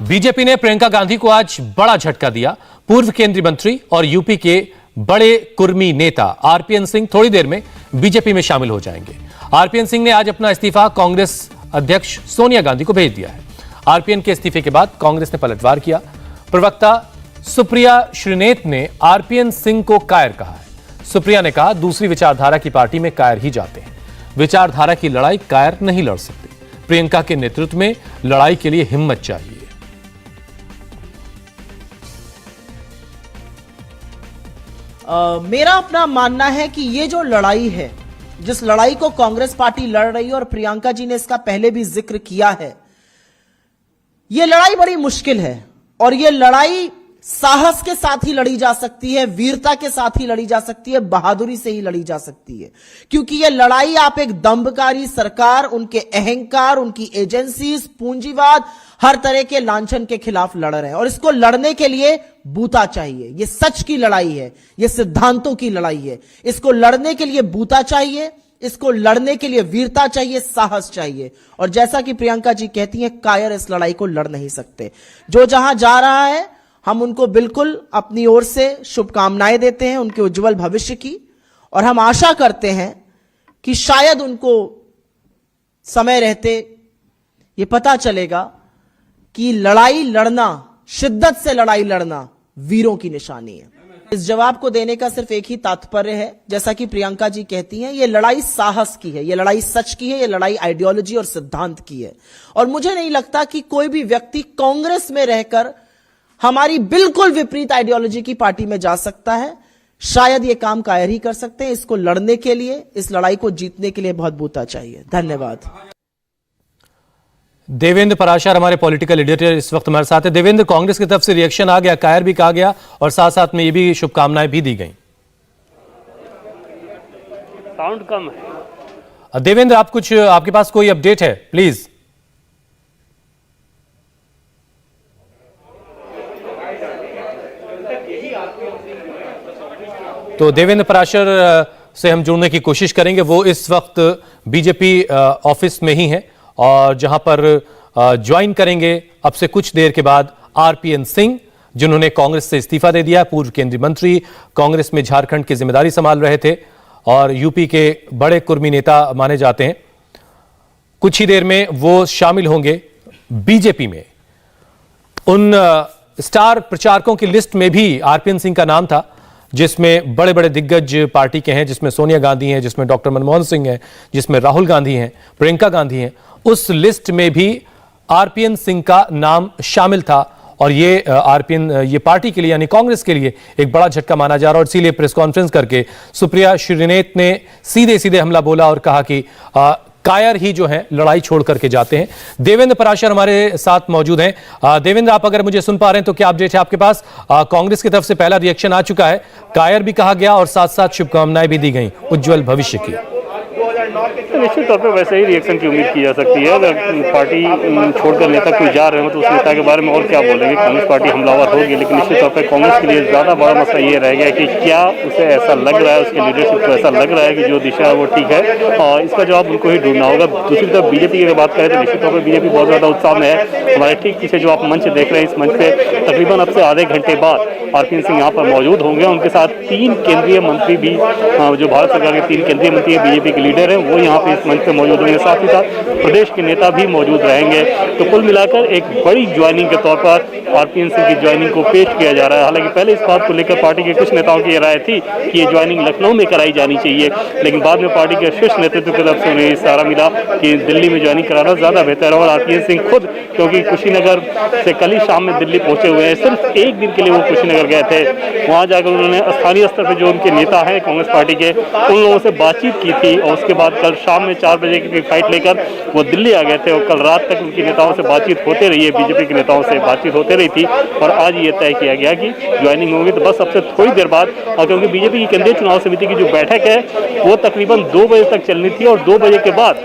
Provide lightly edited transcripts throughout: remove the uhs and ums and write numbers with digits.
BJP ने प्रियंका गांधी को आज बड़ा झटका दिया। पूर्व केंद्रीय मंत्री और यूपी के बड़े कुर्मी नेता आरपीएन सिंह थोड़ी देर में बीजेपी में शामिल हो जाएंगे। आरपीएन सिंह ने आज अपना इस्तीफा कांग्रेस अध्यक्ष सोनिया गांधी को भेज दिया है। आरपीएन के इस्तीफे के बाद कांग्रेस ने पलटवार किया। प्रवक्ता सुप्रिया श्रीनेत ने आरपीएन सिंह को कायर कहा है। सुप्रिया ने कहा, दूसरी विचारधारा की पार्टी में कायर ही जाते हैं, विचारधारा की लड़ाई कायर नहीं लड़ सकते। प्रियंका के नेतृत्व में लड़ाई के लिए हिम्मत चाहिए। मेरा अपना मानना है कि ये जो लड़ाई है, जिस लड़ाई को कांग्रेस पार्टी लड़ रही है और प्रियंका जी ने इसका पहले भी जिक्र किया है, ये लड़ाई बड़ी मुश्किल है और ये लड़ाई साहस के साथ ही लड़ी जा सकती है, वीरता के साथ ही लड़ी जा सकती है, बहादुरी से ही लड़ी जा सकती है। क्योंकि ये लड़ाई आप एक दंभकारी सरकार, उनके अहंकार, उनकी एजेंसीज, पूंजीवाद, हर तरह के लांछन के खिलाफ लड़ रहे हैं और इसको लड़ने के लिए बूता चाहिए। ये सच की लड़ाई है, ये सिद्धांतों की लड़ाई है। इसको लड़ने के लिए बूता चाहिए, इसको लड़ने के लिए वीरता चाहिए, साहस चाहिए। और जैसा कि प्रियंका जी कहती हैं, कायर इस लड़ाई को लड़ नहीं सकते। जो जहां जा रहा है, हम उनको बिल्कुल अपनी ओर से शुभकामनाएं देते हैं उनके उज्जवल भविष्य की, और हम आशा करते हैं कि शायद उनको समय रहते ये पता चलेगा कि लड़ाई लड़ना, शिद्दत से लड़ाई लड़ना वीरों की निशानी है। इस जवाब को देने का सिर्फ एक ही तात्पर्य है, जैसा कि प्रियंका जी कहती हैं, ये लड़ाई साहस की है, ये लड़ाई सच की है, ये लड़ाई आइडियोलॉजी और सिद्धांत की है। और मुझे नहीं लगता कि कोई भी व्यक्ति कांग्रेस में रहकर हमारी बिल्कुल विपरीत आइडियोलॉजी की पार्टी में जा सकता है। शायद ये काम कायर ही कर सकते हैं। इसको लड़ने के लिए, इस लड़ाई को जीतने के लिए बहुत बूता चाहिए। धन्यवाद। देवेंद्र पराशर हमारे पॉलिटिकल एडिटर इस वक्त हमारे साथ है। देवेंद्र, कांग्रेस की तरफ से रिएक्शन आ गया, कायर भी कहा गया और साथ साथ में ये भी शुभकामनाएं भी दी गई। साउंड कम है। देवेंद्र, आपके पास कोई अपडेट है प्लीज? तो देवेंद्र पराशर से हम जुड़ने की कोशिश करेंगे। वो इस वक्त बीजेपी ऑफिस में ही हैं और जहां पर ज्वाइन करेंगे अब से कुछ देर के बाद आरपीएन सिंह, जिन्होंने कांग्रेस से इस्तीफा दे दिया। पूर्व केंद्रीय मंत्री, कांग्रेस में झारखंड की जिम्मेदारी संभाल रहे थे और यूपी के बड़े कुर्मी नेता माने जाते हैं। कुछ ही देर में वो शामिल होंगे बीजेपी में। उन स्टार प्रचारकों की लिस्ट में भी आरपीएन सिंह का नाम था, जिसमें बड़े बड़े दिग्गज पार्टी के हैं, जिसमें सोनिया गांधी हैं, जिसमें डॉक्टर मनमोहन सिंह हैं, जिसमें राहुल गांधी हैं, प्रियंका गांधी हैं। उस लिस्ट में भी आरपीएन सिंह का नाम शामिल था और ये पार्टी के लिए यानी कांग्रेस के लिए एक बड़ा झटका माना जा रहा है। और इसीलिए प्रेस कॉन्फ्रेंस करके सुप्रिया श्रीनेत ने सीधे सीधे हमला बोला और कहा कि कायर ही जो है लड़ाई छोड़ करके जाते हैं। देवेंद्र पराशर हमारे साथ मौजूद हैं। देवेंद्र, आप अगर मुझे सुन पा रहे हैं तो क्या अपडेट है आपके पास? कांग्रेस की तरफ से पहला रिएक्शन आ चुका है, कायर भी कहा गया और साथ साथ शुभकामनाएं भी दी गई उज्जवल भविष्य की। निश्चित तौर पे वैसे ही रिएक्शन की उम्मीद की जा सकती है। अगर पार्टी छोड़कर नेता कोई जा रहे हो तो उस नेता के बारे में और क्या बोलेंगे। कांग्रेस पार्टी हमलावर होगी, लेकिन निश्चित तौर पे कांग्रेस के लिए ज़्यादा बड़ा मसला ये रह गया कि क्या उसे ऐसा लग रहा है, उसके लीडरशिप को ऐसा लग रहा है कि जो दिशा है वो ठीक है, और इसका जवाब उनको ही ढूंढना होगा। दूसरी तरफ बीजेपी की अगर बात करें तो निश्चित तौर पर बीजेपी बहुत ज़्यादा उत्साह में है। हमारे ठीक पीछे जो आप मंच देख रहे हैं, इस मंच पे तकरीबन अब से आधे घंटे बाद आरपीएन सिंह यहाँ पर मौजूद होंगे। उनके साथ 3 केंद्रीय मंत्री भी, जो भारत सरकार के 3 केंद्रीय मंत्री बीजेपी के लीडर हैं, वो यहाँ पे इस मंच पे मौजूद होंगे। साथ ही साथ प्रदेश के नेता भी मौजूद रहेंगे। तो कुल मिलाकर एक बड़ी ज्वाइनिंग के तौर पर आरपीएन सिंह की ज्वाइनिंग को पेश किया जा रहा है। हालांकि पहले इस बात को लेकर पार्टी के कुछ नेताओं की राय थी कि ये ज्वाइनिंग लखनऊ में कराई जानी चाहिए, लेकिन बाद में पार्टी के शीर्ष नेतृत्व की तरफ से उन्हें इशारा मिला कि दिल्ली में ज्वाइनिंग कराना ज्यादा बेहतर है। और आरपीएन सिंह खुद, क्योंकि कुशीनगर से कल ही शाम में दिल्ली पहुंचे हुए हैं, सिर्फ एक दिन के लिए वो कुशीनगर गए थे। वहां जाकर उन्होंने स्थानीय स्तर पर जो उनके नेता हैं कांग्रेस पार्टी के, उन लोगों से बातचीत की थी और उसके बाद कल शाम में 4 बजे की फ्लाइट लेकर वो दिल्ली आ गए थे और कल रात तक उनकी नेताओं से बातचीत होते रही है, बीजेपी के नेताओं से बातचीत होते रही थी और आज ये तय किया गया कि ज्वाइनिंग होगी। तो बस अब से थोड़ी देर बाद, और क्योंकि बीजेपी की केंद्रीय चुनाव समिति की जो बैठक है वो तकरीबन 2 बजे तक चलनी थी और 2 बजे के बाद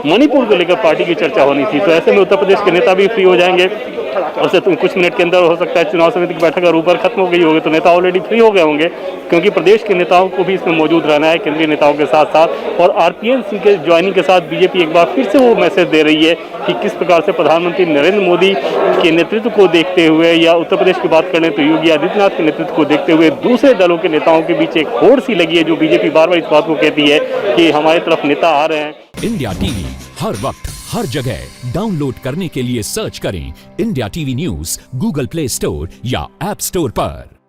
मणिपुर को लेकर पार्टी की चर्चा होनी थी, तो ऐसे में उत्तर प्रदेश के नेता भी फ्री हो जाएंगे। और से कुछ मिनट के अंदर हो सकता है चुनाव समिति की बैठक अगर ऊपर खत्म हो गई होगी तो नेता ऑलरेडी फ्री हो गए होंगे, क्योंकि प्रदेश के नेताओं को भी इसमें मौजूद रहना है, केंद्रीय नेताओं के साथ साथ। और आरपीएन के ज्वाइनिंग के साथ बीजेपी एक बार फिर से वो मैसेज दे रही है कि किस प्रकार से प्रधानमंत्री नरेंद्र मोदी के नेतृत्व को देखते हुए, या उत्तर प्रदेश की बात करें तो योगी आदित्यनाथ के नेतृत्व को देखते हुए दूसरे दलों के नेताओं के बीच एक होड़ सी लगी है, जो बीजेपी बार बार इस बात को कहती है कि हमारी तरफ नेता आ रहे हैं। इंडिया टीवी हर वक्त हर जगह डाउनलोड करने के लिए सर्च करें India TV news Google play store या ऐप स्टोर पर।